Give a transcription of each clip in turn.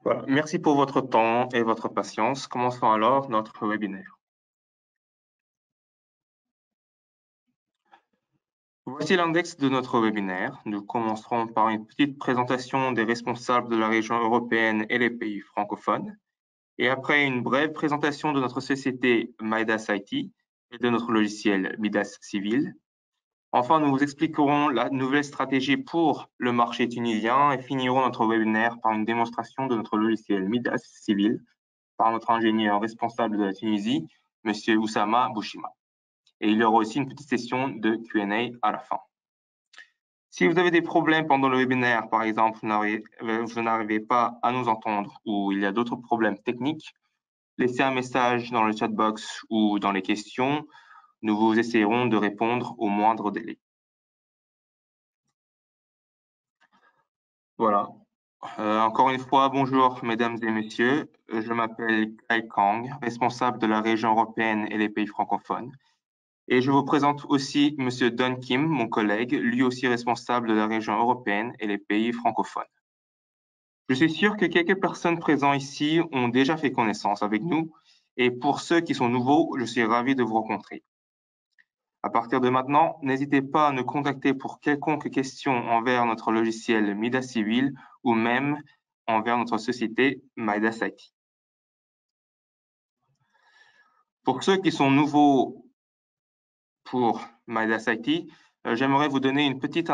Voilà. Merci pour votre temps et votre patience. Commençons alors notre webinaire. Voici l'index de notre webinaire. Nous commencerons par une petite présentation des responsables de la région européenne et les pays francophones, et après une brève présentation de notre société Midas IT et de notre logiciel Midas Civil. Enfin, nous vous expliquerons la nouvelle stratégie pour le marché tunisien et finirons notre webinaire par une démonstration de notre logiciel Midas Civil par notre ingénieur responsable de la Tunisie, M. Oussama Bouchima. Et il y aura aussi une petite session de Q&A à la fin. Si vous avez des problèmes pendant le webinaire, par exemple, vous n'arrivez pas à nous entendre ou il y a d'autres problèmes techniques, laissez un message dans le chat box ou dans les questions. Nous vous essayerons de répondre au moindre délai. Voilà. Encore une fois, bonjour mesdames et messieurs. Je m'appelle Kai Kang, responsable de la région européenne et les pays francophones. Et je vous présente aussi Monsieur Don Kim, mon collègue, lui aussi responsable de la région européenne et les pays francophones. Je suis sûr que quelques personnes présentes ici ont déjà fait connaissance avec nous, et pour ceux qui sont nouveaux, je suis ravi de vous rencontrer. À partir de maintenant, n'hésitez pas à nous contacter pour quelconque question envers notre logiciel Midas Civil ou même envers notre société Midas IT. Pour ceux qui sont nouveaux pour Midas IT, j'aimerais vous donner une petite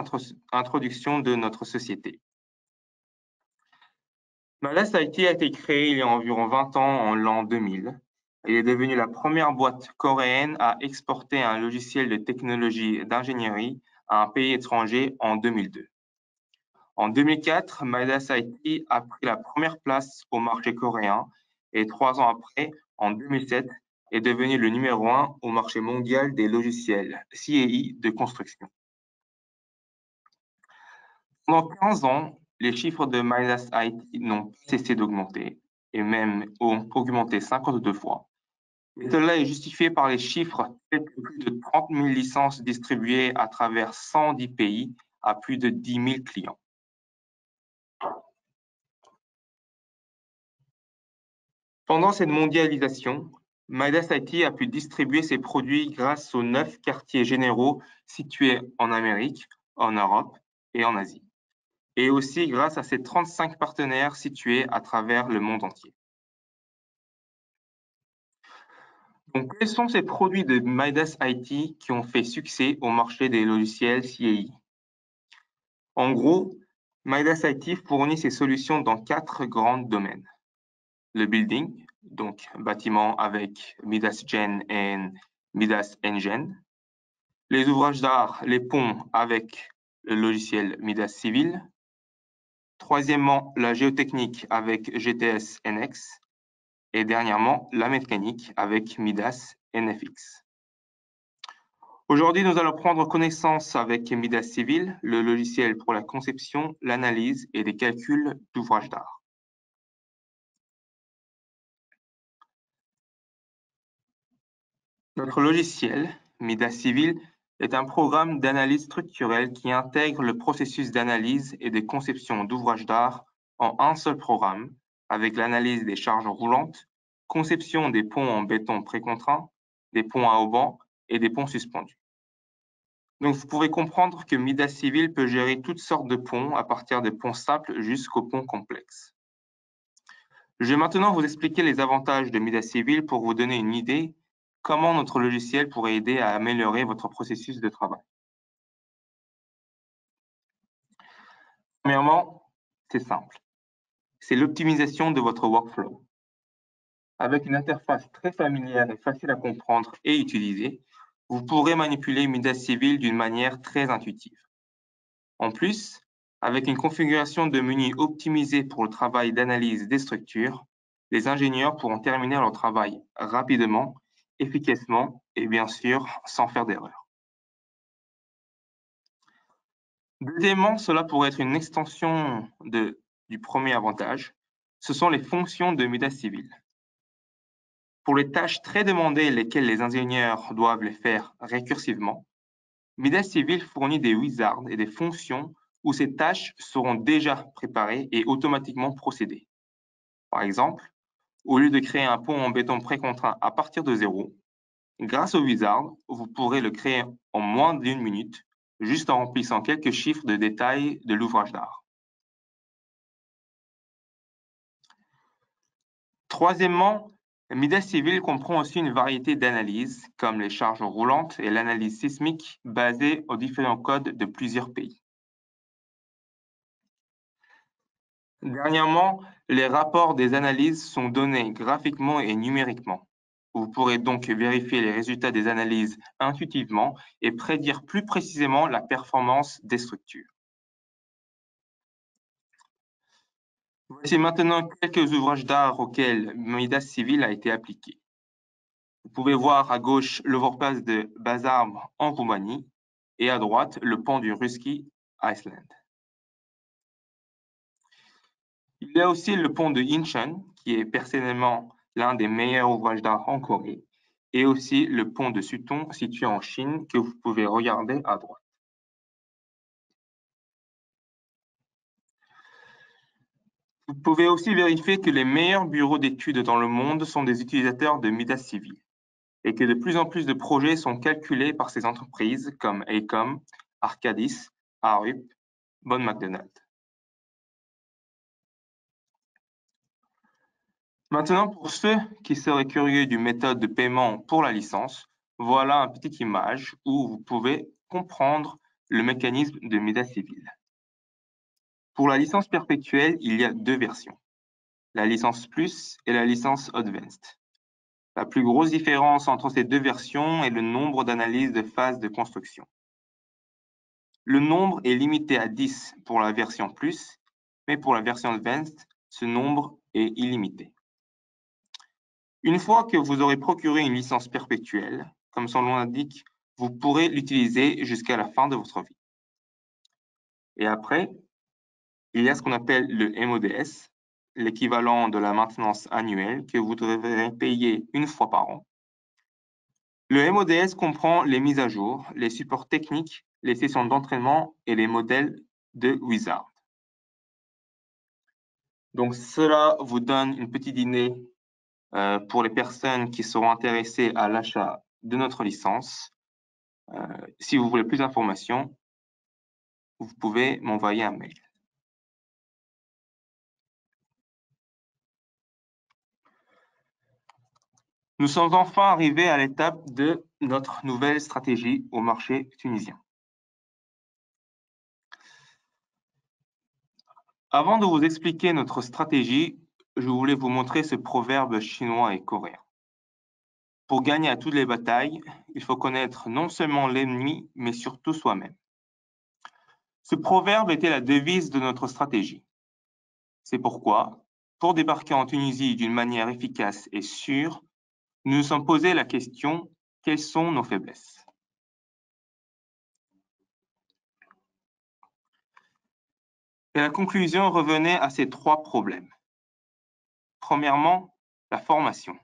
introduction de notre société. Midas IT a été créée il y a environ 20 ans en l'an 2000 et est devenue la première boîte coréenne à exporter un logiciel de technologie d'ingénierie à un pays étranger en 2002. En 2004, Midas IT a pris la première place au marché coréen et 3 ans après, en 2007, est devenu le numéro 1 au marché mondial des logiciels CAI de construction. Pendant 15 ans, les chiffres de Midas IT n'ont pas cessé d'augmenter et même ont augmenté 52 fois. Et cela est justifié par les chiffres tels que plus de 30 000 licences distribuées à travers 110 pays à plus de 10 000 clients. Pendant cette mondialisation, Midas IT a pu distribuer ses produits grâce aux 9 quartiers généraux situés en Amérique, en Europe et en Asie, et aussi grâce à ses 35 partenaires situés à travers le monde entier. Donc, quels sont ces produits de Midas IT qui ont fait succès au marché des logiciels CAI? En gros, Midas IT fournit ses solutions dans 4 grands domaines. Le building, donc bâtiment avec Midas Gen et Midas Engine. Les ouvrages d'art, les ponts avec le logiciel Midas Civil. Troisièmement, la géotechnique avec GTS NX. Et dernièrement, la mécanique avec Midas NFX. Aujourd'hui, nous allons prendre connaissance avec Midas Civil, le logiciel pour la conception, l'analyse et les calculs d'ouvrages d'art. Notre logiciel, Midas Civil, est un programme d'analyse structurelle qui intègre le processus d'analyse et de conception d'ouvrages d'art en un seul programme, avec l'analyse des charges roulantes, conception des ponts en béton précontraint, des ponts à haubans et des ponts suspendus. Donc vous pouvez comprendre que Midas Civil peut gérer toutes sortes de ponts, à partir des ponts simples jusqu'aux ponts complexes. Je vais maintenant vous expliquer les avantages de Midas Civil pour vous donner une idée comment notre logiciel pourrait aider à améliorer votre processus de travail. Premièrement, c'est simple. C'est l'optimisation de votre workflow. Avec une interface très familière et facile à comprendre et utiliser, vous pourrez manipuler Midas Civil d'une manière très intuitive. En plus, avec une configuration de menu optimisée pour le travail d'analyse des structures, les ingénieurs pourront terminer leur travail rapidement, efficacement et bien sûr sans faire d'erreur. Deuxièmement, cela pourrait être une extension du premier avantage. Ce sont les fonctions de Midas Civil. Pour les tâches très demandées lesquelles les ingénieurs doivent les faire récursivement, Midas Civil fournit des wizards et des fonctions où ces tâches seront déjà préparées et automatiquement procédées. Par exemple, au lieu de créer un pont en béton précontraint à partir de zéro, grâce au Wizard, vous pourrez le créer en moins d'une minute, juste en remplissant quelques chiffres de détail de l'ouvrage d'art. Troisièmement, Midas Civil comprend aussi une variété d'analyses, comme les charges roulantes et l'analyse sismique basée aux différents codes de plusieurs pays. Dernièrement, les rapports des analyses sont donnés graphiquement et numériquement. Vous pourrez donc vérifier les résultats des analyses intuitivement et prédire plus précisément la performance des structures. Voici maintenant quelques ouvrages d'art auxquels Midas Civil a été appliqué. Vous pouvez voir à gauche l'overpass de Bazar en Roumanie et à droite le pont du Ruski Iceland. Il y a aussi le pont de Incheon, qui est personnellement l'un des meilleurs ouvrages d'art en Corée, et aussi le pont de Sutong situé en Chine que vous pouvez regarder à droite. Vous pouvez aussi vérifier que les meilleurs bureaux d'études dans le monde sont des utilisateurs de Midas Civil et que de plus en plus de projets sont calculés par ces entreprises comme AECOM, Arcadis, Arup, Bon McDonald. Maintenant, pour ceux qui seraient curieux d'une méthode de paiement pour la licence, voilà une petite image où vous pouvez comprendre le mécanisme de Midas Civil. Pour la licence perpétuelle, il y a deux versions, la licence Plus et la licence Advanced. La plus grosse différence entre ces deux versions est le nombre d'analyses de phase de construction. Le nombre est limité à 10 pour la version Plus, mais pour la version Advanced, ce nombre est illimité. Une fois que vous aurez procuré une licence perpétuelle, comme son nom l'indique, vous pourrez l'utiliser jusqu'à la fin de votre vie. Et après, il y a ce qu'on appelle le MODS, l'équivalent de la maintenance annuelle que vous devrez payer une fois par an. Le MODS comprend les mises à jour, les supports techniques, les sessions d'entraînement et les modèles de Wizard. Donc cela vous donne une petite idée pour les personnes qui seront intéressées à l'achat de notre licence. Si vous voulez plus d'informations, vous pouvez m'envoyer un mail. Nous sommes enfin arrivés à l'étape de notre nouvelle stratégie au marché tunisien. Avant de vous expliquer notre stratégie, je voulais vous montrer ce proverbe chinois et coréen. Pour gagner à toutes les batailles, il faut connaître non seulement l'ennemi, mais surtout soi-même. Ce proverbe était la devise de notre stratégie. C'est pourquoi, pour débarquer en Tunisie d'une manière efficace et sûre, nous nous sommes posé la question: quelles sont nos faiblesses? Et la conclusion revenait à ces trois problèmes. Premièrement, la formation.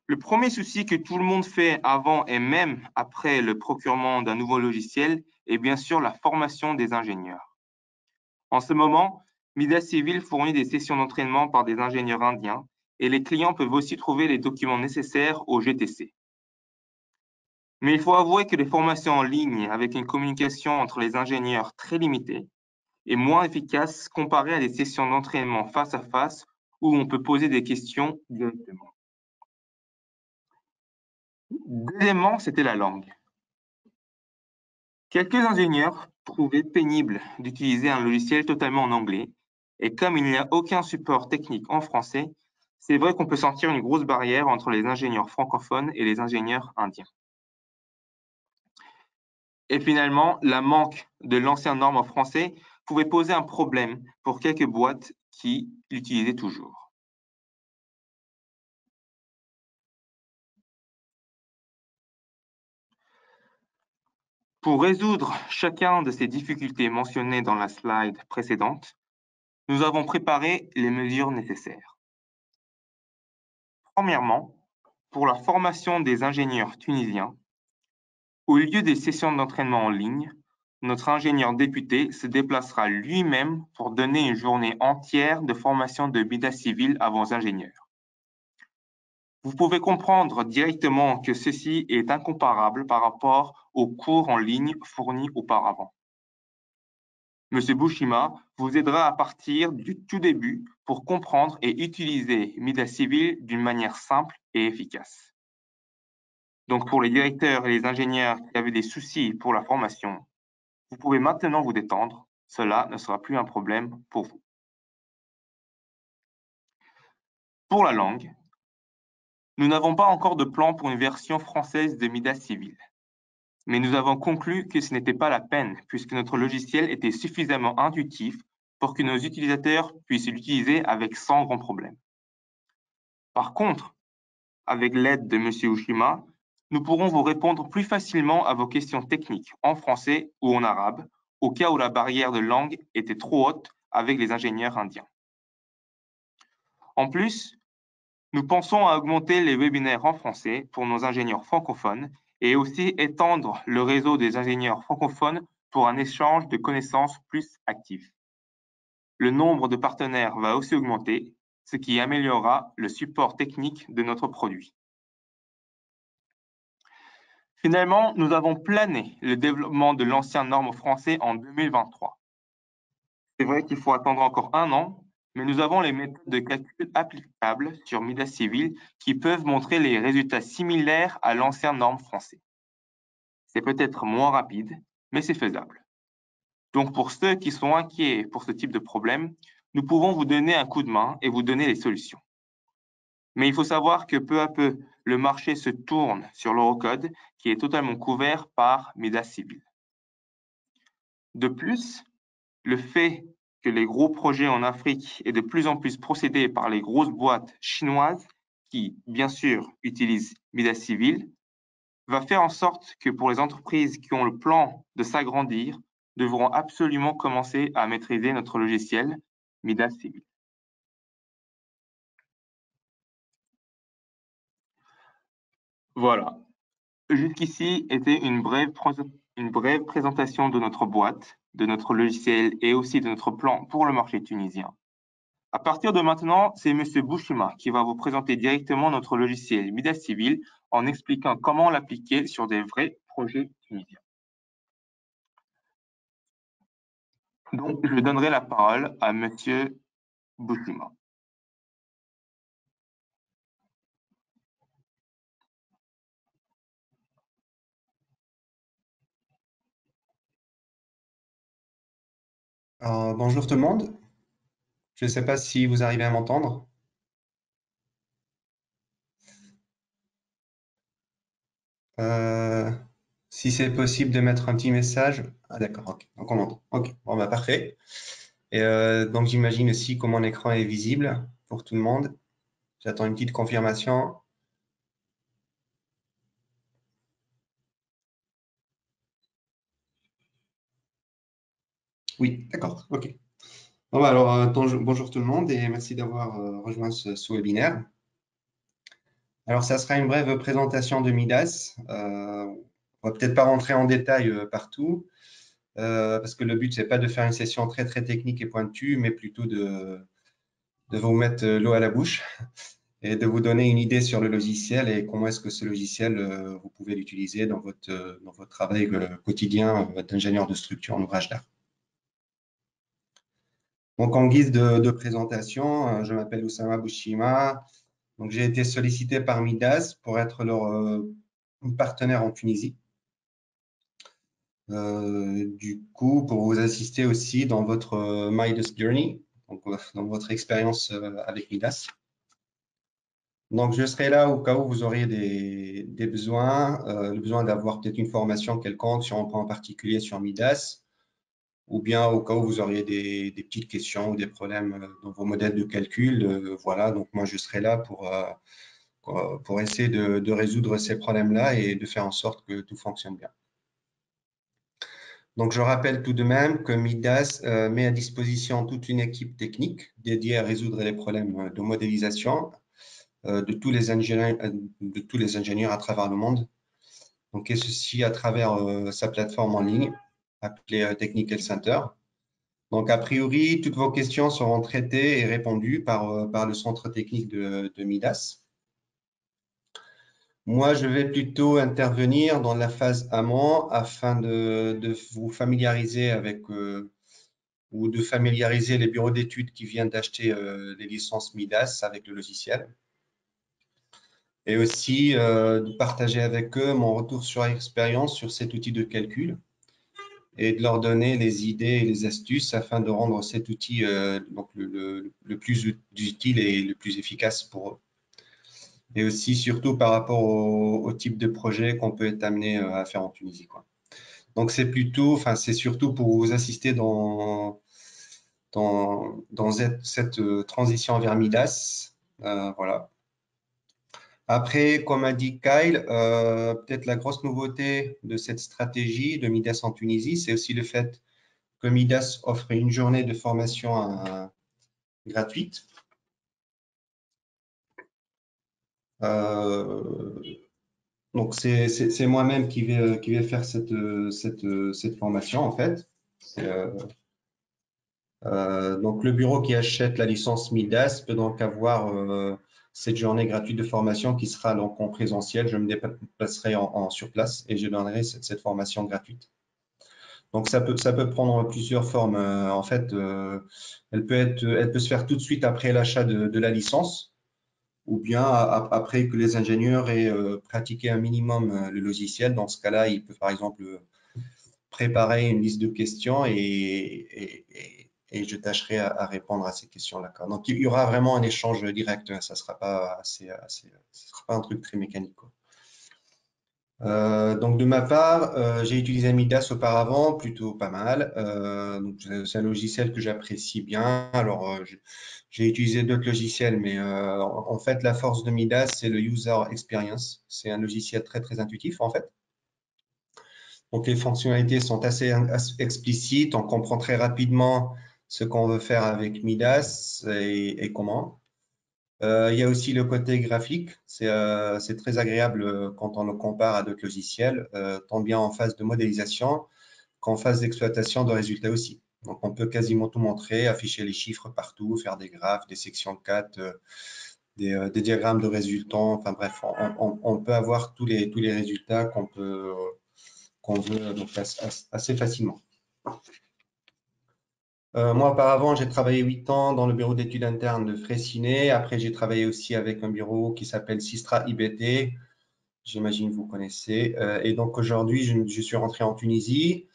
Le premier souci que tout le monde fait avant et même après le procurement d'un nouveau logiciel est bien sûr la formation des ingénieurs. En ce moment, Midas Civil fournit des sessions d'entraînement par des ingénieurs indiens et les clients peuvent aussi trouver les documents nécessaires au GTC. Mais il faut avouer que les formations en ligne avec une communication entre les ingénieurs très limitée est moins efficace comparée à des sessions d'entraînement face à face où on peut poser des questions directement. Deuxièmement, c'était la langue. Quelques ingénieurs trouvaient pénible d'utiliser un logiciel totalement en anglais, et comme il n'y a aucun support technique en français, c'est vrai qu'on peut sentir une grosse barrière entre les ingénieurs francophones et les ingénieurs indiens. Et finalement, la manque de l'ancien norme en français pouvait poser un problème pour quelques boîtes qui l'utilisaient toujours. Pour résoudre chacun de ces difficultés mentionnées dans la slide précédente, nous avons préparé les mesures nécessaires. Premièrement, pour la formation des ingénieurs tunisiens, au lieu des sessions d'entraînement en ligne, notre ingénieur député se déplacera lui-même pour donner une journée entière de formation de Midas civil à vos ingénieurs. Vous pouvez comprendre directement que ceci est incomparable par rapport aux cours en ligne fournis auparavant. Monsieur Bushima vous aidera à partir du tout début pour comprendre et utiliser Midas civil d'une manière simple et efficace. Donc pour les directeurs et les ingénieurs qui avaient des soucis pour la formation, vous pouvez maintenant vous détendre, cela ne sera plus un problème pour vous. Pour la langue, nous n'avons pas encore de plan pour une version française de Midas civil. Mais nous avons conclu que ce n'était pas la peine puisque notre logiciel était suffisamment intuitif pour que nos utilisateurs puissent l'utiliser avec sans grand problème. Par contre, avec l'aide de Monsieur Ushima, nous pourrons vous répondre plus facilement à vos questions techniques en français ou en arabe, au cas où la barrière de langue était trop haute avec les ingénieurs indiens. En plus, nous pensons à augmenter les webinaires en français pour nos ingénieurs francophones et aussi étendre le réseau des ingénieurs francophones pour un échange de connaissances plus actif. Le nombre de partenaires va aussi augmenter, ce qui améliorera le support technique de notre produit. Finalement, nous avons plané le développement de l'ancien norme français en 2023. C'est vrai qu'il faut attendre encore 1 an, mais nous avons les méthodes de calcul applicables sur Midas civil qui peuvent montrer les résultats similaires à l'ancien norme français. C'est peut-être moins rapide, mais c'est faisable. Donc pour ceux qui sont inquiets pour ce type de problème, nous pouvons vous donner un coup de main et vous donner les solutions. Mais il faut savoir que peu à peu, le marché se tourne sur l'eurocode qui est totalement couvert par Midas civil. De plus, le fait que les gros projets en Afrique aient de plus en plus procédé par les grosses boîtes chinoises qui, bien sûr, utilisent Midas civil, va faire en sorte que pour les entreprises qui ont le plan de s'agrandir, devront absolument commencer à maîtriser notre logiciel Midas civil. Voilà. Jusqu'ici était une brève présentation de notre boîte, de notre logiciel et aussi de notre plan pour le marché tunisien. À partir de maintenant, c'est Monsieur Bushima qui va vous présenter directement notre logiciel Midas civil en expliquant comment l'appliquer sur des vrais projets tunisiens. Donc, je donnerai la parole à Monsieur Bushima. Bonjour tout le monde. Je ne sais pas si vous arrivez à m'entendre. Si c'est possible de mettre un petit message. Ah d'accord, ok. Donc on m'entend. Ok, bon bah parfait. Et donc j'imagine aussi que mon écran est visible pour tout le monde. J'attends une petite confirmation. Oui, d'accord, ok. Bon, bah, alors bonjour tout le monde et merci d'avoir rejoint ce webinaire. Alors ça sera une brève présentation de Midas. On va peut-être pas rentrer en détail partout. Parce que le but, c'est pas de faire une session très technique et pointue, mais plutôt de vous mettre l'eau à la bouche et de vous donner une idée sur le logiciel et comment est-ce que ce logiciel, vous pouvez l'utiliser dans votre travail quotidien d'ingénieur de structure en ouvrage d'art. Donc, en guise de présentation, je m'appelle Oussama Bouchima. Donc, j'ai été sollicité par Midas pour être leur partenaire en Tunisie. Du coup, pour vous assister aussi dans votre Midas Journey, donc dans votre expérience avec Midas. Donc, je serai là au cas où vous auriez des besoins, le besoin d'avoir peut-être une formation quelconque sur un point en particulier sur Midas, ou bien au cas où vous auriez des petites questions ou des problèmes dans vos modèles de calcul. Voilà, donc moi, je serai là pour essayer de résoudre ces problèmes-là et de faire en sorte que tout fonctionne bien. Donc, je rappelle tout de même que Midas met à disposition toute une équipe technique dédiée à résoudre les problèmes de modélisation de tous les ingénieurs à travers le monde. Donc, et ceci à travers sa plateforme en ligne appelé Technical Center. Donc, a priori, toutes vos questions seront traitées et répondues par le centre technique de Midas. Moi, je vais plutôt intervenir dans la phase amont afin de vous familiariser avec ou de familiariser les bureaux d'études qui viennent d'acheter les licences Midas avec le logiciel. Et aussi de partager avec eux mon retour sur expérience sur cet outil de calcul et de leur donner les idées et les astuces afin de rendre cet outil donc le plus utile et le plus efficace pour eux. Et aussi, surtout par rapport au type de projet qu'on peut être amené à faire en Tunisie, quoi. Donc, c'est surtout pour vous assister dans cette transition vers Midas. Voilà. Après, comme a dit Kyle, peut-être la grosse nouveauté de cette stratégie de Midas en Tunisie, c'est aussi le fait que Midas offre une journée de formation gratuite. Donc, c'est moi-même qui vais faire cette formation, en fait. Donc, le bureau qui achète la licence Midas peut donc avoir cette journée gratuite de formation qui sera donc en présentiel. Je me déplacerai sur place et je donnerai cette formation gratuite. Donc, ça peut prendre plusieurs formes. En fait, elle peut se faire tout de suite après l'achat de la licence ou bien après que les ingénieurs aient pratiqué un minimum le logiciel. Dans ce cas-là, ils peuvent par exemple préparer une liste de questions et je tâcherai à répondre à ces questions-là. Donc, il y aura vraiment un échange direct. Ça ne sera pas un truc très mécanique, quoi. Donc, de ma part, j'ai utilisé Midas auparavant, plutôt pas mal. C'est un logiciel que j'apprécie bien. Alors, j'ai utilisé d'autres logiciels, mais en fait, la force de Midas, c'est le user experience. C'est un logiciel très, très intuitif, en fait. Donc, les fonctionnalités sont assez explicites. On comprend très rapidement ce qu'on veut faire avec Midas et comment. Il y a aussi le côté graphique. C'est très agréable quand on le compare à d'autres logiciels, tant bien en phase de modélisation qu'en phase d'exploitation de résultats aussi. Donc, on peut quasiment tout montrer, afficher les chiffres partout, faire des graphes, des sections 4, des diagrammes de résultats. Enfin bref, on peut avoir tous les résultats qu'on veut donc assez facilement. Moi, auparavant, j'ai travaillé 8 ans dans le bureau d'études internes de Freycinet. Après, j'ai travaillé aussi avec un bureau qui s'appelle Sistra IBT. J'imagine que vous connaissez. Et donc, aujourd'hui, je suis rentré en Tunisie,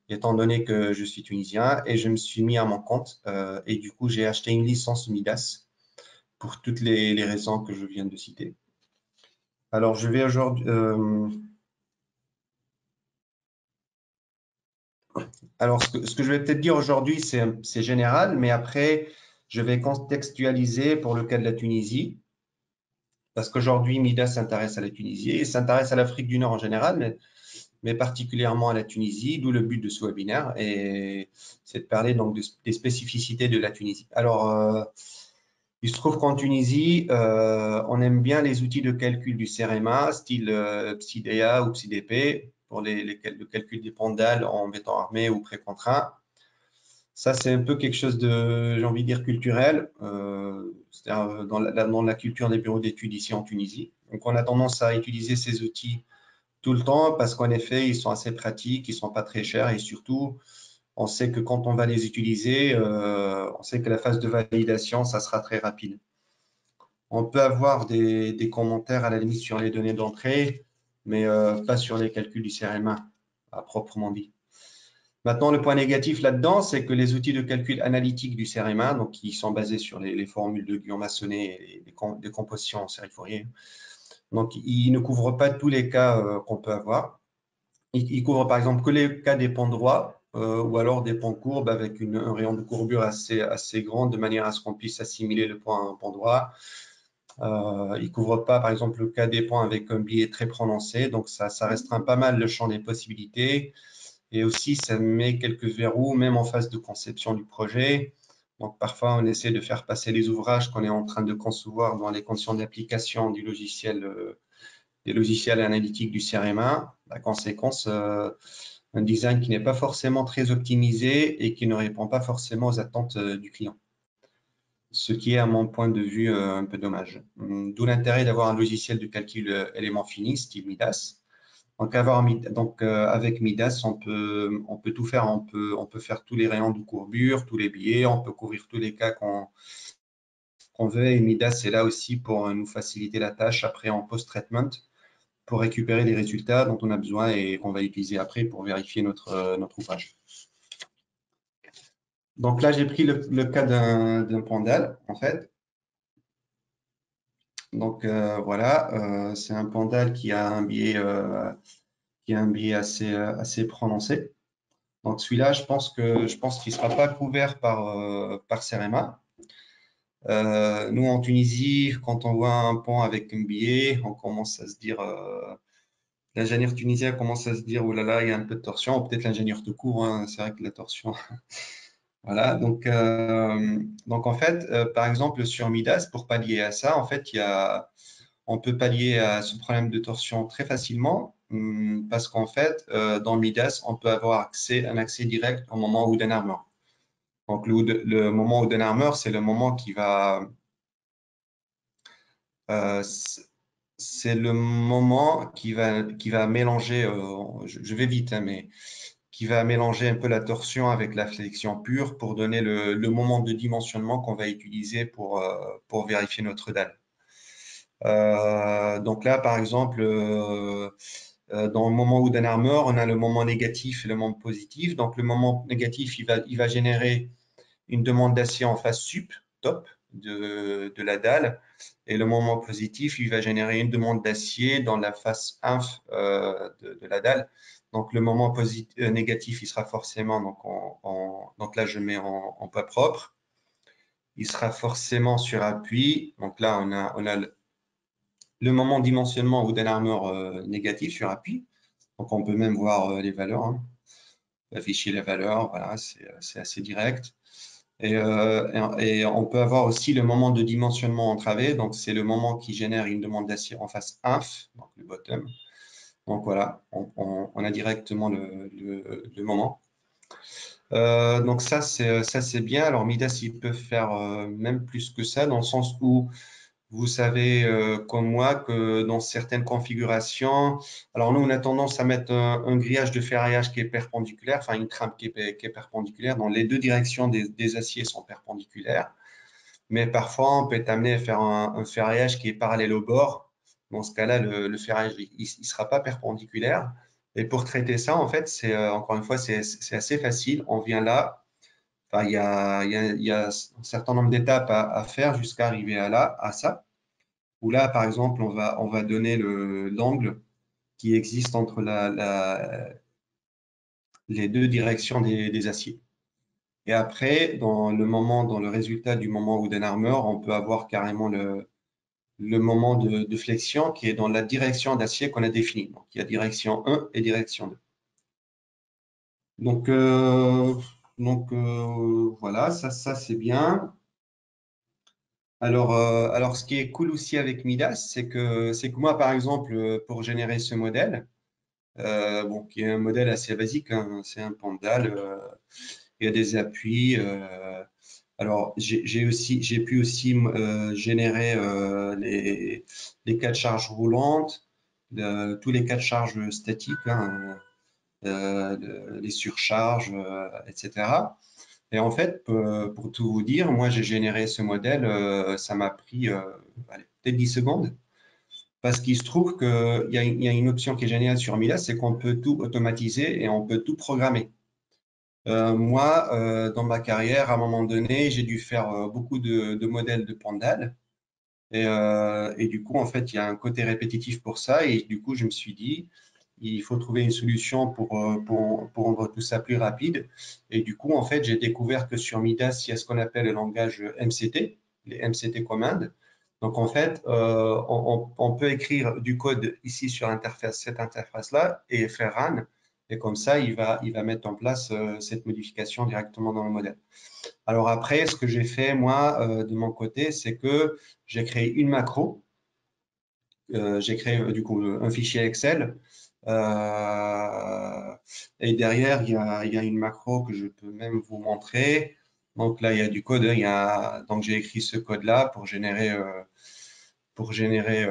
étant donné que je suis tunisien, et je me suis mis à mon compte. Et du coup, j'ai acheté une licence Midas pour toutes les raisons que je viens de citer. Alors, je vais aujourd'hui… Alors, ce que je vais peut-être dire aujourd'hui, c'est général, mais après, je vais contextualiser pour le cas de la Tunisie, parce qu'aujourd'hui, Midas s'intéresse à la Tunisie et s'intéresse à l'Afrique du Nord en général, mais particulièrement à la Tunisie, d'où le but de ce webinaire, et c'est de parler donc des spécificités de la Tunisie. Alors, il se trouve qu'en Tunisie, on aime bien les outils de calcul du CEREMA, style PSIDEA ou PSIDP, pour le calcul des pendales en béton armé ou précontraint. Ça, c'est un peu quelque chose de, j'ai envie de dire, culturel, c'est-à-dire dans la culture des bureaux d'études ici en Tunisie. Donc, on a tendance à utiliser ces outils tout le temps parce qu'en effet, ils sont assez pratiques, ils sont pas très chers et surtout, on sait que quand on va les utiliser, on sait que la phase de validation, ça sera très rapide. On peut avoir des commentaires à la limite sur les données d'entrée, mais pas sur les calculs du CRMA, à proprement dit. Maintenant, le point négatif là-dedans, c'est que les outils de calcul analytique du CRMA, donc qui sont basés sur les formules de Guillaume-Massonnet et les compositions en série Fourier, donc ils ne couvrent pas tous les cas qu'on peut avoir. Ils couvrent par exemple que les cas des pans droits ou alors des pans courbes avec un rayon de courbure assez grand de manière à ce qu'on puisse assimiler le point à un pan droit. Ils ne couvrent pas par exemple le cas des pans avec un biais très prononcé, donc ça restreint pas mal le champ des possibilités. Et aussi, ça met quelques verrous, même en phase de conception du projet. Donc, parfois, on essaie de faire passer les ouvrages qu'on est en train de concevoir dans les conditions d'application du logiciel, des logiciels analytiques du CRMA. La conséquence, un design qui n'est pas forcément très optimisé et qui ne répond pas forcément aux attentes du client. Ce qui est, à mon point de vue, un peu dommage. D'où l'intérêt d'avoir un logiciel de calcul éléments finis, style Midas. Donc, avec Midas, on peut tout faire. On peut faire tous les rayons de courbure, tous les biais, on peut couvrir tous les cas qu'on veut. Et Midas est là aussi pour nous faciliter la tâche après en post-treatment, pour récupérer les résultats dont on a besoin et qu'on va utiliser après pour vérifier notre ouvrage. Donc là, j'ai pris le cas d'un pendal, en fait. Donc voilà, c'est un pendal qui a un biais, assez prononcé. Donc celui-là, je pense qu'il ne sera pas couvert par CEREMA. Nous, en Tunisie, quand on voit un pont avec un biais, on commence à se dire, l'ingénieur tunisien commence à se dire, oh là là, il y a un peu de torsion, ou peut-être l'ingénieur de cours, hein, c'est vrai que la torsion. Voilà, donc en fait, par exemple, sur Midas, pour pallier à ça, en fait, on peut pallier à ce problème de torsion très facilement parce qu'en fait, dans Midas, on peut avoir un accès direct au moment Hidden Armor. Donc, le moment Hidden Armor, c'est le moment c'est le moment qui va mélanger, je vais vite, hein, mais qui va mélanger un peu la torsion avec la flexion pure pour donner le moment de dimensionnement qu'on va utiliser pour vérifier notre dalle. Donc là, par exemple, dans le moment Hidden Armor, on a le moment négatif et le moment positif. Donc le moment négatif, il va générer une demande d'acier en face sup, top, de la dalle. Et le moment positif, il va générer une demande d'acier dans la face inf de la dalle. Donc le moment négatif, il sera forcément, donc là je mets en poids propre. Il sera forcément sur appui. Donc là, on a le moment dimensionnement Hidden Armor négatif sur appui. Donc on peut même voir les valeurs, hein. Afficher les valeurs, voilà, c'est assez direct. Et on peut avoir aussi le moment de dimensionnement entravé. Donc c'est le moment qui génère une demande d'acier en face inf, donc le bottom. Donc voilà, on a directement le moment. Donc ça c'est bien. Alors Midas, il peut faire même plus que ça, dans le sens où vous savez comme moi que dans certaines configurations, alors nous on a tendance à mettre un grillage de ferraillage qui est perpendiculaire, enfin une trame qui est perpendiculaire, dans les deux directions des aciers sont perpendiculaires, mais parfois on peut être amené à faire un ferraillage qui est parallèle au bord. Dans ce cas-là, le ferraillage il sera pas perpendiculaire. Et pour traiter ça, en fait, encore une fois, c'est assez facile. On vient là. Enfin, il y a un certain nombre d'étapes à faire jusqu'à arriver à ça. Où là, par exemple, on va donner l'angle qui existe entre les deux directions des aciers. Et après, dans le résultat du moment Hidden Armor, on peut avoir carrément le moment de flexion qui est dans la direction d'acier qu'on a définie. Donc, il y a direction 1 et direction 2. Donc, voilà, ça c'est bien. Alors, ce qui est cool aussi avec Midas, c'est que moi, par exemple, pour générer ce modèle, qui est un modèle assez basique, hein, c'est un pendal, il y a des appuis. Alors, j'ai pu aussi générer les cas de charge roulantes, tous les cas de charge statiques, hein, les surcharges, etc. Et en fait, pour tout vous dire, moi, j'ai généré ce modèle, ça m'a pris peut-être 10 secondes, parce qu'il se trouve qu'il y a une option qui est géniale sur Midas, c'est qu'on peut tout automatiser et on peut tout programmer. Moi, dans ma carrière, à un moment donné, j'ai dû faire beaucoup de modèles de Pandal. Et du coup, en fait, il y a un côté répétitif pour ça. Et du coup, je me suis dit, il faut trouver une solution pour rendre tout ça plus rapide. Et du coup, en fait, j'ai découvert que sur Midas, il y a ce qu'on appelle le langage MCT, les MCT commandes. Donc, en fait, on peut écrire du code ici sur cette interface-là et faire run. Et comme ça, il va mettre en place cette modification directement dans le modèle. Alors après, ce que j'ai fait, moi, de mon côté, c'est que j'ai créé une macro. J'ai créé du coup un fichier Excel Et derrière, il y a une macro que je peux même vous montrer. Donc là, il y a du code. Donc j'ai écrit ce code-là pour générer, euh, pour générer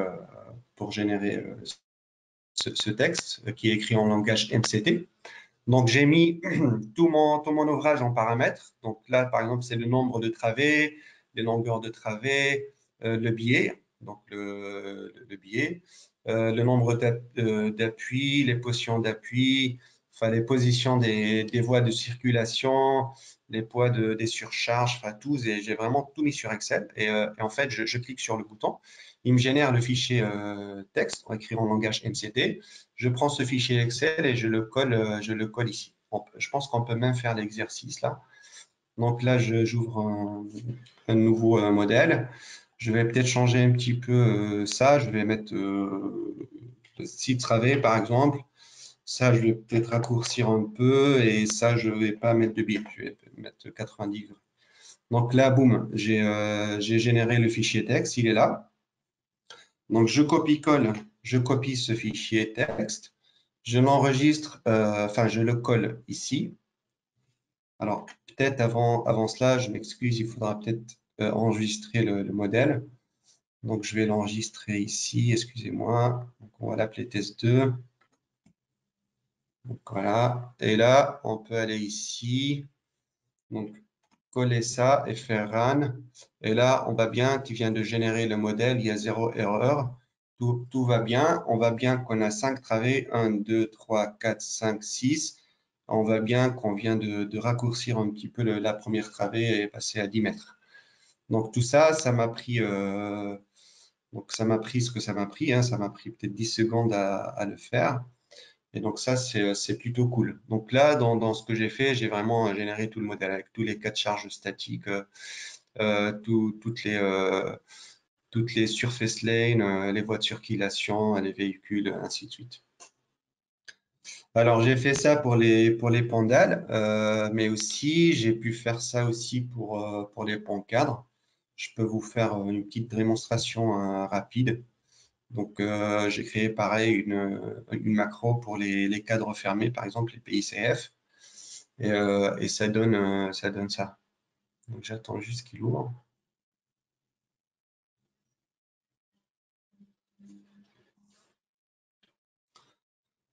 ce texte qui est écrit en langage MCT. Donc j'ai mis tout mon ouvrage en paramètres. Donc là, par exemple, c'est le nombre de travées, les longueurs de travées, le biais, donc le biais, le nombre d'appuis, les positions d'appui, enfin les positions des voies de circulation, les poids des surcharges, enfin tout. J'ai vraiment tout mis sur Excel. Et en fait, je clique sur le bouton. Il me génère le fichier texte écrit en langage MCT. Je prends ce fichier Excel et je le colle ici. Je pense qu'on peut même faire l'exercice là. Donc là, j'ouvre un nouveau modèle. Je vais peut-être changer un petit peu ça. Je vais mettre 6 travées, par exemple. Ça, je vais peut-être raccourcir un peu. Et ça, je ne vais pas mettre de biais. Je vais mettre 90 degrés. Donc là, boum, j'ai généré le fichier texte. Il est là. Donc, je copie ce fichier texte. Je l'enregistre, enfin, je le colle ici. Alors, peut-être avant cela, je m'excuse, il faudra peut-être enregistrer le modèle. Donc, je vais l'enregistrer ici, excusez-moi. Donc, on va l'appeler test2. Donc, voilà. Et là, on peut aller ici. Donc, coller ça et faire run. Et là, on va bien qu'il vient de générer le modèle, il y a 0 erreur. Tout va bien. On voit bien qu'on a 5 travées, 1, 2, 3, 4, 5, 6. On voit bien qu'on vient de raccourcir un petit peu la première travée et passer à 10 mètres. Donc tout ça, ça m'a pris, ce que ça m'a pris. Hein. Ça m'a pris peut-être 10 secondes à le faire. Et donc ça, c'est plutôt cool. Donc là, dans ce que j'ai fait, j'ai vraiment généré tout le modèle avec tous les cas de charge statiques, toutes les surface lanes, les voies de circulation, les véhicules, ainsi de suite. Alors, j'ai fait ça pour les pandales, mais aussi, j'ai pu faire ça aussi pour les ponts cadres. Je peux vous faire une petite démonstration rapide. Donc, j'ai créé pareil une macro pour les cadres fermés, par exemple les PICF, et ça donne ça. Donc, j'attends juste qu'il ouvre.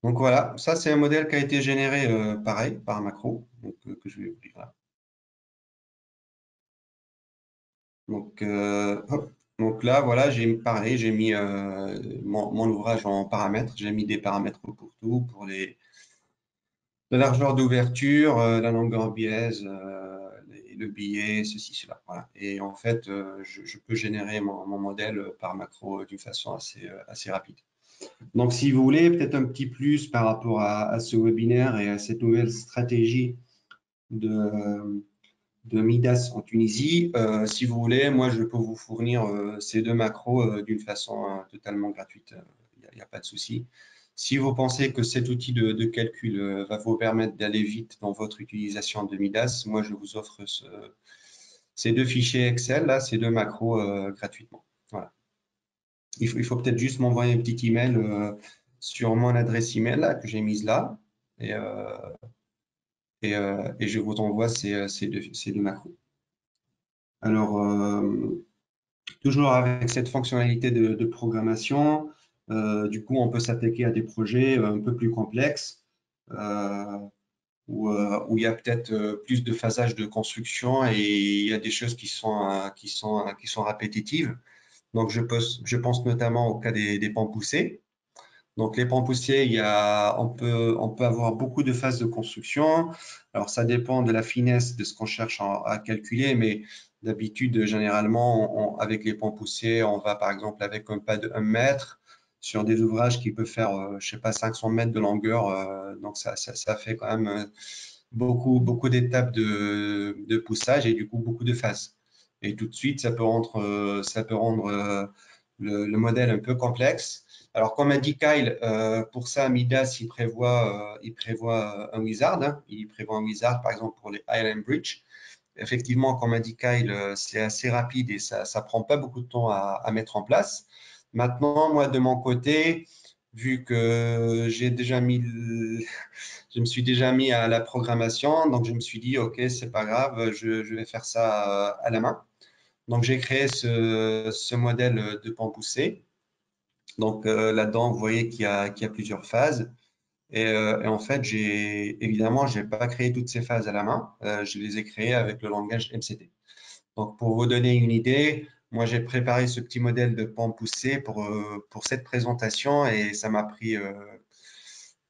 Donc voilà, ça c'est un modèle qui a été généré pareil par macro, donc, que je vais ouvrir là. Donc, hop. Donc là, voilà, pareil, j'ai mis mon ouvrage en paramètres. J'ai mis des paramètres pour tout, pour la largeur d'ouverture, la longueur biaise, le biais, ceci, cela. Voilà. Et en fait, je peux générer mon modèle par macro d'une façon assez rapide. Donc, si vous voulez, peut-être un petit plus par rapport à ce webinaire et à cette nouvelle stratégie de Midas en Tunisie. Si vous voulez, moi, je peux vous fournir ces deux macros d'une façon totalement gratuite. Il n'y a pas de souci. Si vous pensez que cet outil de calcul va vous permettre d'aller vite dans votre utilisation de Midas, moi, je vous offre ces deux fichiers Excel, là, ces deux macros gratuitement. Voilà. Il faut peut-être juste m'envoyer un petit email sur mon adresse email là, que j'ai mise là. Et, et je vous envoie ces deux macros. Alors, toujours avec cette fonctionnalité de programmation, du coup, on peut s'attaquer à des projets un peu plus complexes où il y a peut-être plus de phasage de construction et il y a des choses qui sont répétitives. Donc, je pense notamment au cas des pans poussés. Donc, les pans poussés, on peut avoir beaucoup de phases de construction. Alors, ça dépend de la finesse de ce qu'on cherche à calculer, mais d'habitude, généralement, avec les pans poussés, on va par exemple avec un pas de 1 mètre sur des ouvrages qui peuvent faire, je sais pas, 500 mètres de longueur. Donc, ça fait quand même beaucoup d'étapes de poussage et du coup, beaucoup de phases. Et tout de suite, ça peut rendre le modèle un peu complexe. Alors, comme a dit Kyle, pour ça, Midas, il prévoit un wizard. Hein. Il prévoit un wizard, par exemple, pour les Island Bridge. Effectivement, comme a dit Kyle, c'est assez rapide et ça prend pas beaucoup de temps à mettre en place. Maintenant, moi, de mon côté, vu que je me suis déjà mis à la programmation, donc je me suis dit, OK, c'est pas grave, je vais faire ça à la main. Donc, j'ai créé ce modèle de pan poussé. Donc, là-dedans, vous voyez qu'il y a plusieurs phases. Et en fait, évidemment, je n'ai pas créé toutes ces phases à la main. Je les ai créées avec le langage MCT. Donc, pour vous donner une idée, moi, j'ai préparé ce petit modèle de pan poussé pour cette présentation et ça m'a pris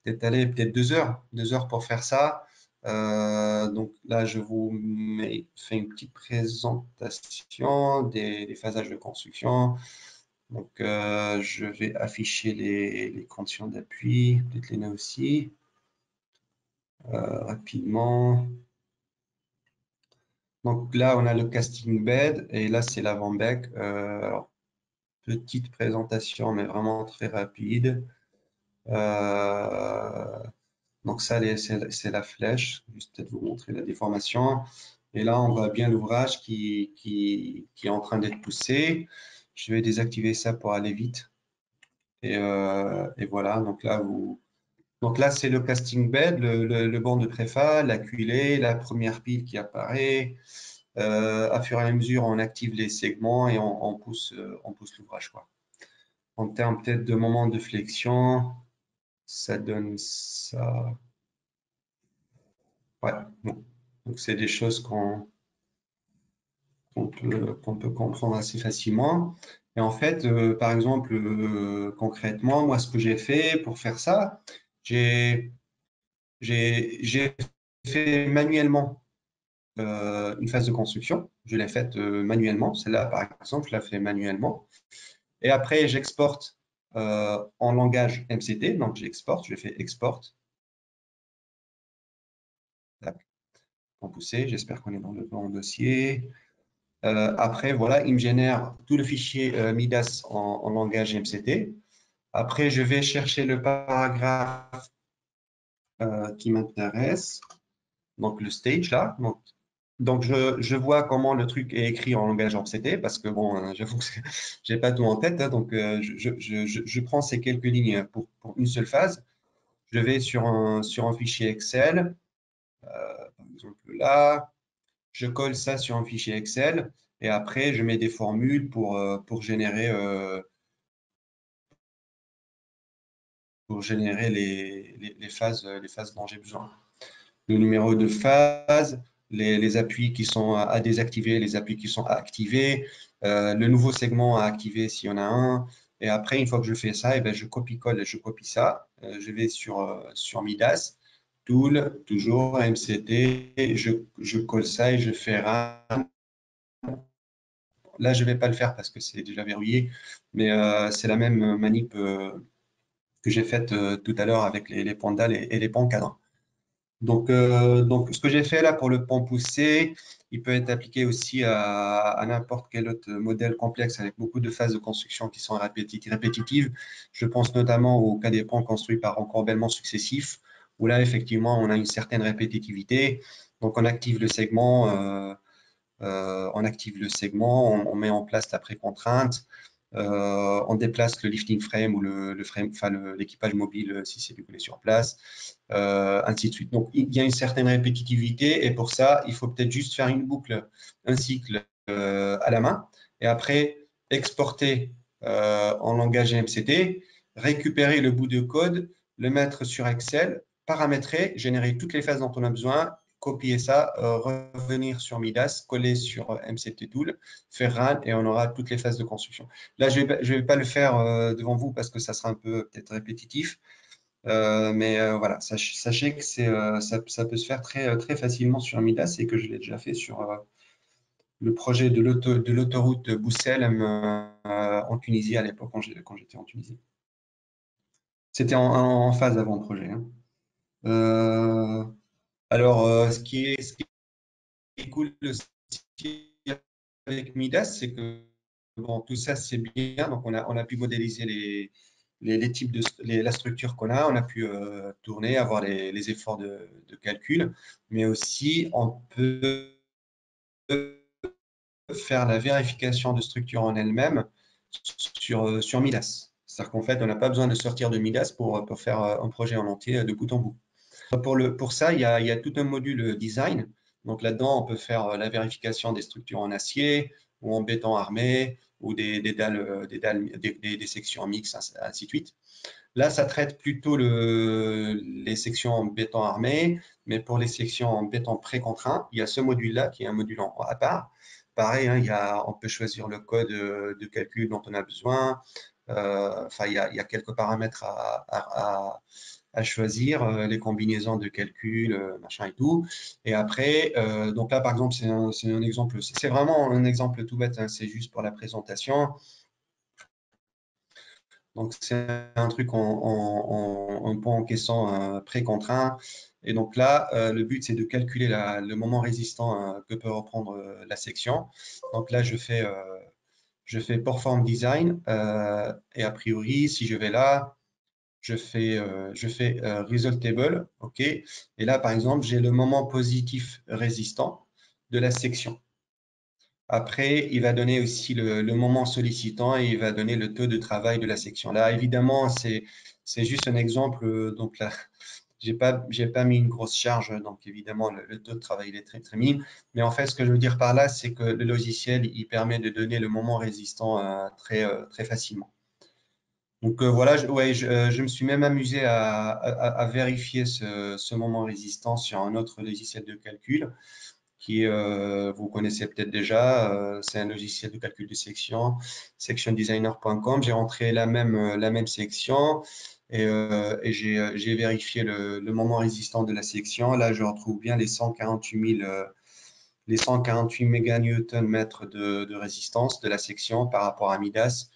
peut-être 2 heures pour faire ça. Donc là, je vous fais une petite présentation des phasages de construction. Donc, je vais afficher les conditions d'appui, peut-être les nœuds aussi, rapidement. Donc là, on a le casting bed et là, c'est l'avant-bec. Alors, petite présentation, mais vraiment très rapide. Donc ça, c'est la flèche. Juste peut-être vous montrer la déformation. Et là, on voit bien l'ouvrage qui est en train d'être poussé. Je vais désactiver ça pour aller vite. Et voilà, donc là, c'est le casting bed, le banc de préfa, la culée, la première pile qui apparaît. À fur et à mesure, on active les segments et on pousse l'ouvrage, quoi. En termes peut-être de moment de flexion, ça donne ça. Ouais, bon. Donc c'est des choses qu'on peut comprendre assez facilement. Et en fait, par exemple, concrètement, moi, ce que j'ai fait pour faire ça, j'ai j'ai fait manuellement une phase de construction. Je l'ai faite manuellement. Celle-là, par exemple, je l'ai fait manuellement. Et après, j'exporte en langage MCT. Donc, j'exporte, je fais export. En poussé, j'espère qu'on est dans le bon dossier. Après, voilà, il me génère tout le fichier Midas en langage MCT. Après, je vais chercher le paragraphe qui m'intéresse, donc le stage là. Donc je vois comment le truc est écrit en langage MCT parce que bon, j'avoue que j'ai pas tout en tête, hein, donc je prends ces quelques lignes pour une seule phase. Je vais sur un fichier Excel, par exemple là. Je colle ça sur un fichier Excel et après, je mets des formules pour générer les phases dont j'ai besoin. Le numéro de phase, les appuis qui sont à désactiver, les appuis qui sont à activer, le nouveau segment à activer s'il y en a un. Et après, une fois que je fais ça, eh ben, je copie-colle, je copie ça. Je vais sur Midas, Tool, toujours MCT, je colle ça et je fais run. Là, je ne vais pas le faire parce que c'est déjà verrouillé, mais c'est la même manip que j'ai faite tout à l'heure avec les pandales et les pans cadres. Donc, ce que j'ai fait là pour le pan poussé, il peut être appliqué aussi à n'importe quel autre modèle complexe avec beaucoup de phases de construction qui sont répétitives. Je pense notamment au cas des pans construits par encorbellement successif, où là, effectivement, on a une certaine répétitivité. Donc, on active le segment. On active le segment, on met en place la précontrainte, on déplace le lifting frame ou le frame, enfin l'équipage mobile si c'est décollé sur place, ainsi de suite. Donc il y a une certaine répétitivité et pour ça, il faut peut-être juste faire une boucle, un cycle à la main et après exporter en langage MCT, récupérer le bout de code, le mettre sur Excel, paramétrer, générer toutes les phases dont on a besoin, copier ça, revenir sur Midas, coller sur MCT Tool, faire run et on aura toutes les phases de construction. Là, je ne vais pas le faire devant vous parce que ça sera un peu peut-être répétitif. Mais voilà, sachez que ça peut se faire très facilement sur Midas et que je l'ai déjà fait sur le projet de l'autoroute Boussel en Tunisie à l'époque quand j'étais en Tunisie. C'était en phase avant le projet, hein. Alors, ce qui est cool aussi avec Midas, c'est que bon, tout ça c'est bien. Donc, on a pu modéliser les types la structure qu'on a. On a pu tourner, avoir les efforts de calcul, mais aussi on peut faire la vérification de structure en elle-même sur Midas. C'est-à-dire qu'en fait, on n'a pas besoin de sortir de Midas pour faire un projet en entier de bout en bout. Pour ça, il y a tout un module design. Donc là-dedans, on peut faire la vérification des structures en acier ou en béton armé ou des dalles, des sections mixtes, ainsi de suite. Là, ça traite plutôt les sections en béton armé, mais pour les sections en béton pré-contraint, il y a ce module-là qui est un module à part. Pareil, hein, on peut choisir le code de calcul dont on a besoin. Enfin, il y a quelques paramètres à choisir, les combinaisons de calcul, machin et tout. Et après, donc là, par exemple, c'est un exemple, c'est vraiment un exemple tout bête, hein, c'est juste pour la présentation. Donc, c'est un truc un peu en caisson pré-contraint. Et donc là, le but, c'est de calculer le moment résistant que peut reprendre la section. Donc là, je fais Perform Design. Et a priori, si je vais là, je fais Result Table. OK. Et là, par exemple, j'ai le moment positif résistant de la section. Après, il va donner aussi le moment sollicitant et il va donner le taux de travail de la section. Là, évidemment, c'est juste un exemple. Donc là, j'ai pas mis une grosse charge. Donc évidemment, le taux de travail il est très, très minime. Mais en fait, ce que je veux dire par là, c'est que le logiciel, il permet de donner le moment résistant très, très facilement. Donc voilà, je me suis même amusé à vérifier ce moment résistant sur un autre logiciel de calcul qui vous connaissez peut-être déjà, c'est un logiciel de calcul de section, sectiondesigner.com. J'ai rentré la même section et j'ai vérifié le moment résistant de la section. Là, je retrouve bien les 148 méganewton mètres de résistance de la section par rapport à Midas.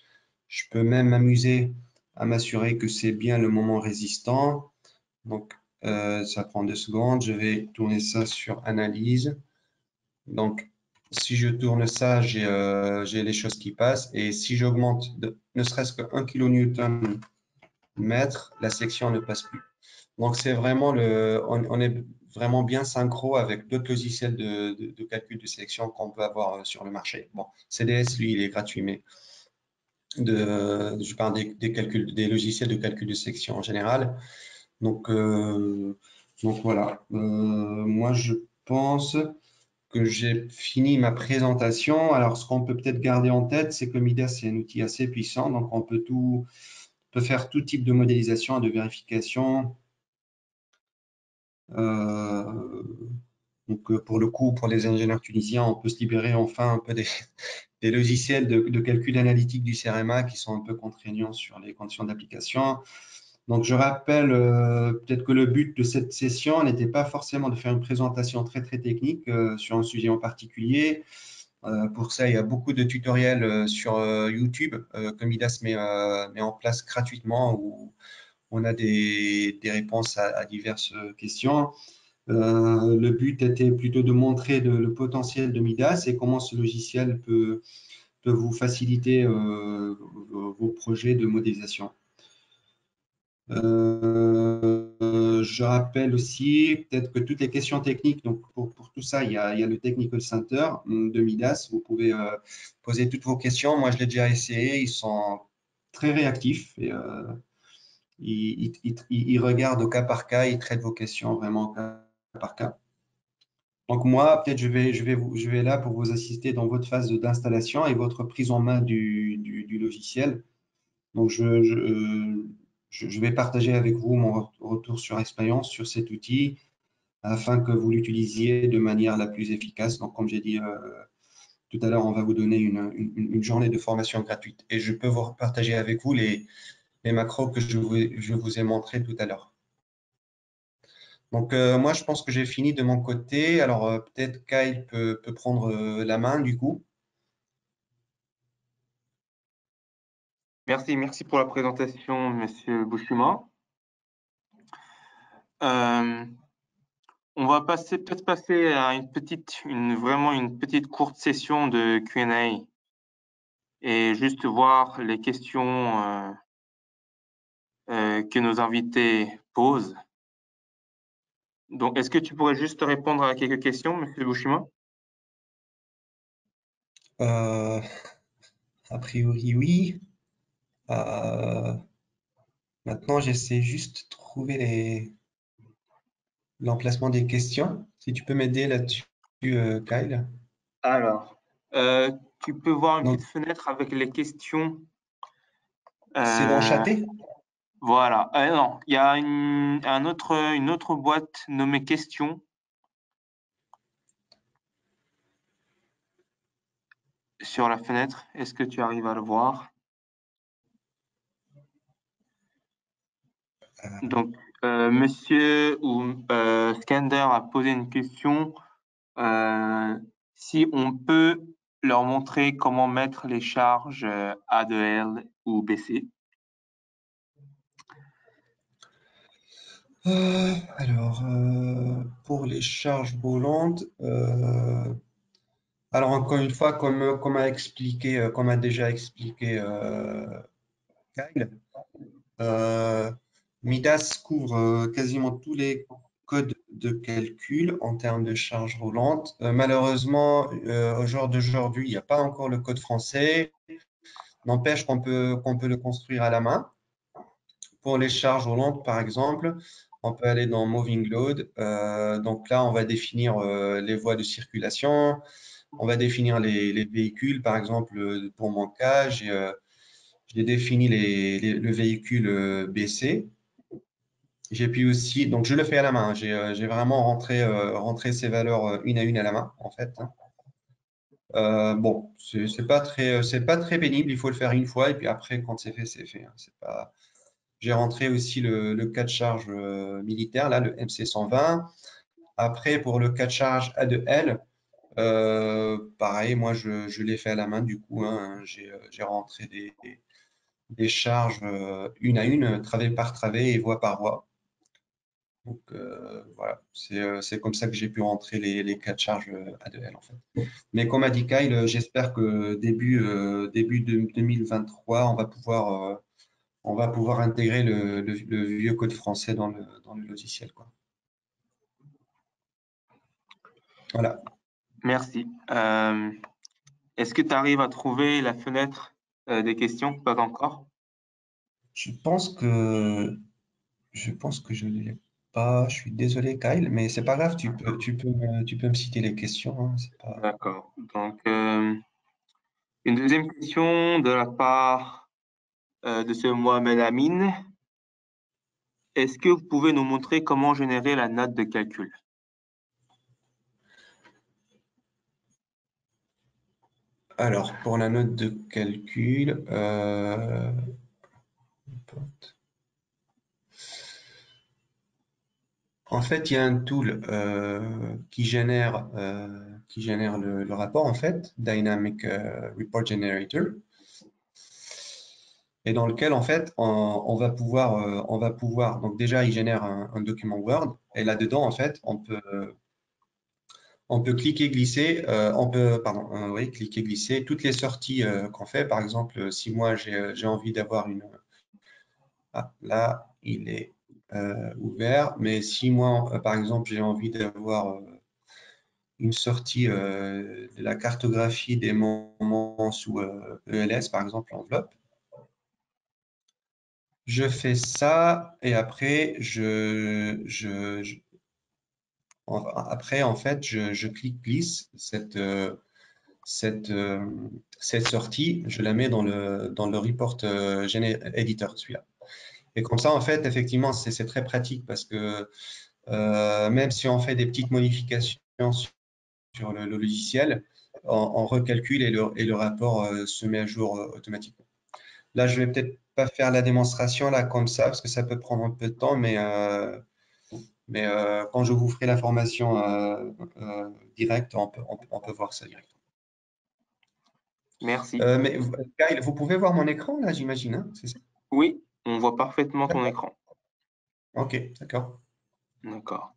Je peux même m'amuser à m'assurer que c'est bien le moment résistant. Donc, ça prend 2 secondes. Je vais tourner ça sur analyse. Donc, si je tourne ça, j'ai les choses qui passent. Et si j'augmente ne serait-ce que 1 kN mètre, la section ne passe plus. Donc, c'est vraiment on est vraiment bien synchro avec d'autres logiciels de calcul de sélection qu'on peut avoir sur le marché. Bon, CDS, lui, il est gratuit, mais je parle des logiciels de calcul de section en général. Donc voilà. Moi, je pense que j'ai fini ma présentation. Alors, ce qu'on peut peut-être garder en tête, c'est que Midas, c'est un outil assez puissant. Donc, on peut faire tout type de modélisation et de vérification. Donc, pour le coup, pour les ingénieurs tunisiens, on peut se libérer enfin un peu des logiciels de calcul analytique du CRMA qui sont un peu contraignants sur les conditions d'application. Donc, je rappelle peut-être que le but de cette session n'était pas forcément de faire une présentation très, très technique sur un sujet en particulier. Pour ça, il y a beaucoup de tutoriels sur YouTube que Midas met en place gratuitement où on a des réponses à diverses questions. Le but était plutôt de montrer le potentiel de Midas et comment ce logiciel peut vous faciliter vos projets de modélisation. Je rappelle aussi peut-être que toutes les questions techniques, donc pour tout ça, il y a le Technical Center de Midas. Vous pouvez poser toutes vos questions. Moi, je l'ai déjà essayé. Ils sont très réactifs et ils regardent au cas par cas. Ils traitent vos questions vraiment au cas par cas. Donc moi, peut-être je vais là pour vous assister dans votre phase d'installation et votre prise en main du logiciel. Donc je vais partager avec vous mon retour sur expérience sur cet outil afin que vous l'utilisiez de manière la plus efficace. Donc comme j'ai dit tout à l'heure, on va vous donner une journée de formation gratuite et je peux vous partager avec vous les macros que je vous ai montrés tout à l'heure. Donc, moi, je pense que j'ai fini de mon côté. Alors, peut-être Kyle peut prendre la main du coup. Merci pour la présentation, Monsieur Bouchuma. On va peut-être passer à vraiment une petite courte session de Q&A et juste voir les questions que nos invités posent. Donc, est-ce que tu pourrais juste répondre à quelques questions, Monsieur Bouchuma? A priori, oui. Euh, Maintenant, j'essaie juste de trouver l'emplacement des questions. Si tu peux m'aider là-dessus, Kyle. Alors, tu peux voir une petite Donc, fenêtre avec les questions. c'est dans Euh, Chaté? voilà. Non, il y a une autre boîte nommée questions sur la fenêtre. Est-ce que tu arrives à le voir? Donc, monsieur ou Skander a posé une question. Si on peut leur montrer comment mettre les charges A2L ou BC. Pour les charges volantes, alors encore une fois, comme a déjà expliqué Kyle, euh, Midas couvre quasiment tous les codes de calcul en termes de charge roulante. Malheureusement, au jour d'aujourd'hui, il n'y a pas encore le code français. N'empêche qu'on peut le construire à la main. Pour les charges roulantes, par exemple, on peut aller dans Moving Load. Donc là, on va définir les voies de circulation. On va définir les véhicules. Par exemple, pour mon cas, j'ai défini le véhicule BC. J'ai pu aussi, donc je le fais à la main. J'ai vraiment rentré ces valeurs une à une à la main, en fait, hein. Bon, c'est pas très pénible. Il faut le faire une fois et puis après, quand c'est fait, c'est fait, hein. C'est pas. J'ai rentré aussi le cas de charge militaire, là, le MC120. Après, pour le cas de charge A2L, pareil, moi, je l'ai fait à la main, du coup, hein. J'ai rentré des charges une à une, travée par travée et voie par voie. Donc, voilà, c'est comme ça que j'ai pu rentrer les cas de charge A2L, en fait. Mais comme a dit Kyle, j'espère que début de 2023, on va pouvoir intégrer le vieux code français dans le logiciel, quoi. Voilà. Merci. Est-ce que tu arrives à trouver la fenêtre des questions? Pas encore. Je pense que je pense que je ne l'ai pas. Je suis désolé, Kyle, mais c'est pas grave. Tu peux me citer les questions, hein, c'est pas. D'accord. Donc, une deuxième question de la part de ce Mohamed Amin. Est-ce que vous pouvez nous montrer comment générer la note de calcul? Alors, pour la note de calcul, en fait, il y a un tool qui génère le rapport, en fait, Dynamic Report Generator, et dans lequel, en fait, on va pouvoir, donc déjà, il génère un document Word, et là-dedans, en fait, on peut cliquer, glisser, pardon, oui, cliquer, glisser toutes les sorties qu'on fait. Par exemple, si moi, j'ai envie d'avoir ah, là, il est ouvert, mais si moi, par exemple, j'ai envie d'avoir une sortie de la cartographie des moments sous ELS, par exemple, enveloppe. Je fais ça et après, après en fait, je clique glisse cette, euh, cette sortie, je la mets dans le report editor, celui-là. Et comme ça, en fait, effectivement, c'est très pratique parce que même si on fait des petites modifications sur le logiciel, on recalcule et le rapport se met à jour automatiquement. Là, je vais peut-être pas faire la démonstration là comme ça parce que ça peut prendre un peu de temps, mais quand je vous ferai la formation directe, on peut voir ça directement. Merci. Mais Kyle, vous pouvez voir mon écran là, j'imagine, hein, c'est ça? Oui, on voit parfaitement ton D'accord. écran. Ok, d'accord. D'accord.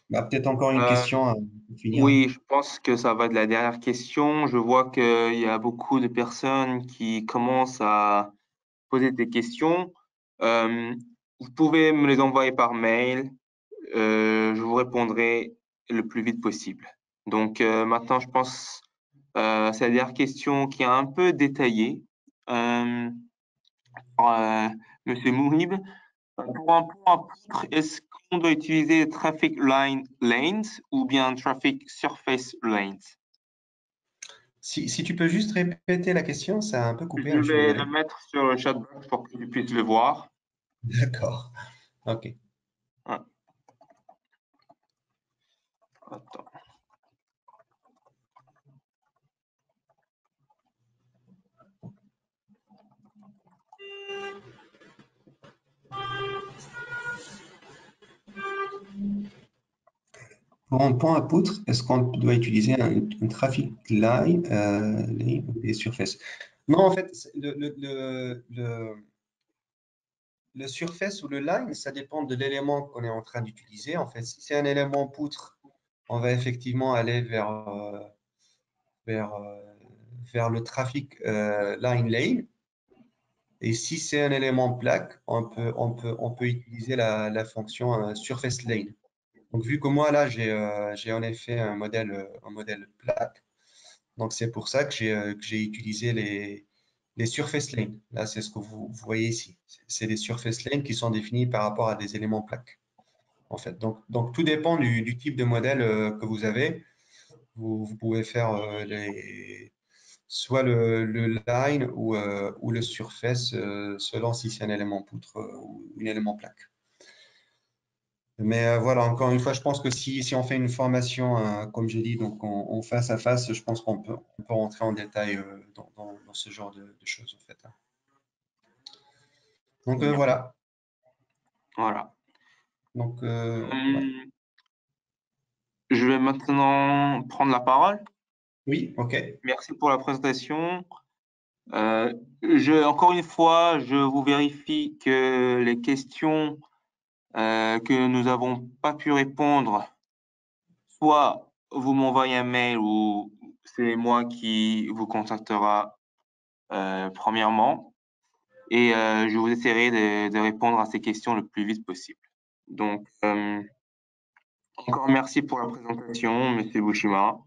Bah, peut-être encore une Euh, question pour finir, hein. oui, je pense que ça va de la dernière question. Je vois qu'il y a beaucoup de personnes qui commencent à poser des questions. Euh, Vous pouvez me les envoyer par mail. Je vous répondrai le plus vite possible. Donc maintenant, je pense c'est la dernière question qui est un peu détaillée. Euh, Monsieur Mouhib. Pour un pont à poutre, est-ce qu'on doit utiliser traffic line lanes ou bien traffic surface lanes? Si tu peux juste répéter la question, ça a un peu coupé, Je hein, je suis vais le désolé. mettre sur le chat box pour que tu puisses le voir. D'accord. OK. Ah, attends. Pour un pont à poutre, est-ce qu'on doit utiliser un traffic line ou des surfaces? Non, en fait, le surface ou le line, ça dépend de l'élément qu'on est en train d'utiliser. En fait, si c'est un élément poutre, on va effectivement aller vers, euh, vers le traffic line lane. Et si c'est un élément plaque, on peut utiliser la fonction surface lane. Donc, vu que moi, là, j'ai en effet un modèle plaque, donc c'est pour ça que j'ai utilisé les surface lanes. Là, c'est ce que vous voyez ici. C'est des surface lanes qui sont définis par rapport à des éléments plaques, en fait. Donc tout dépend du type de modèle que vous avez. Vous pouvez faire soit le line ou le surface selon si c'est un élément poutre ou un élément plaque. Mais voilà, encore une fois, je pense que si on fait une formation, comme j'ai dit, donc en face à face, je pense on peut rentrer en détail dans ce genre de choses, en fait, hein. Donc voilà. Voilà. Donc, ouais. Hum, je vais maintenant prendre la parole. Oui, ok. Merci pour la présentation. Encore une fois, je vous vérifie que les questions que nous n'avons pas pu répondre, soit vous m'envoyez un mail ou c'est moi qui vous contactera premièrement, et je vous essaierai de répondre à ces questions le plus vite possible. Donc, encore merci pour la présentation, Monsieur Bushima.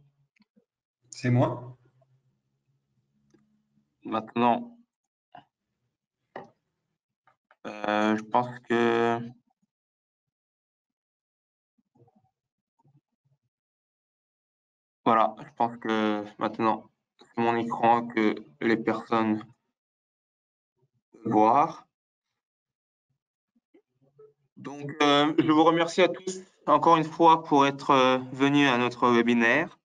C'est moi. Maintenant, je pense que voilà, je pense que maintenant c'est mon écran que les personnes peuvent voir. Donc, je vous remercie à tous encore une fois pour être venus à notre webinaire.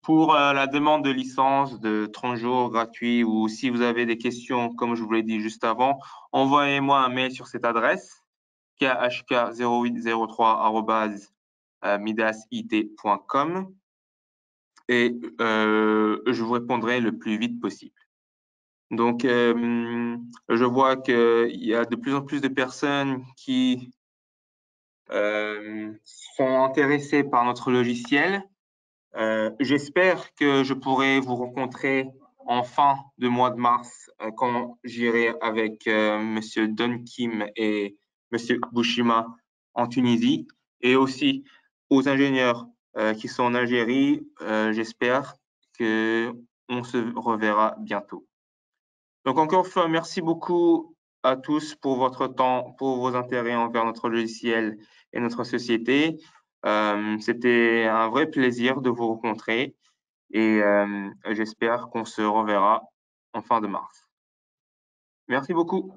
Pour la demande de licence de 30 jours gratuit ou si vous avez des questions, comme je vous l'ai dit juste avant, envoyez-moi un mail sur cette adresse khk0803@midasit.com et je vous répondrai le plus vite possible. Donc, je vois qu'il y a de plus en plus de personnes qui sont intéressées par notre logiciel. J'espère que je pourrai vous rencontrer en fin de mois de mars quand j'irai avec Monsieur Don Kim et Monsieur Bushima en Tunisie et aussi aux ingénieurs qui sont en Algérie. J'espère que on se reverra bientôt. Donc encore une fois, merci beaucoup à tous pour votre temps, pour vos intérêts envers notre logiciel et notre société. C'était un vrai plaisir de vous rencontrer et j'espère qu'on se reverra en fin de mars. Merci beaucoup.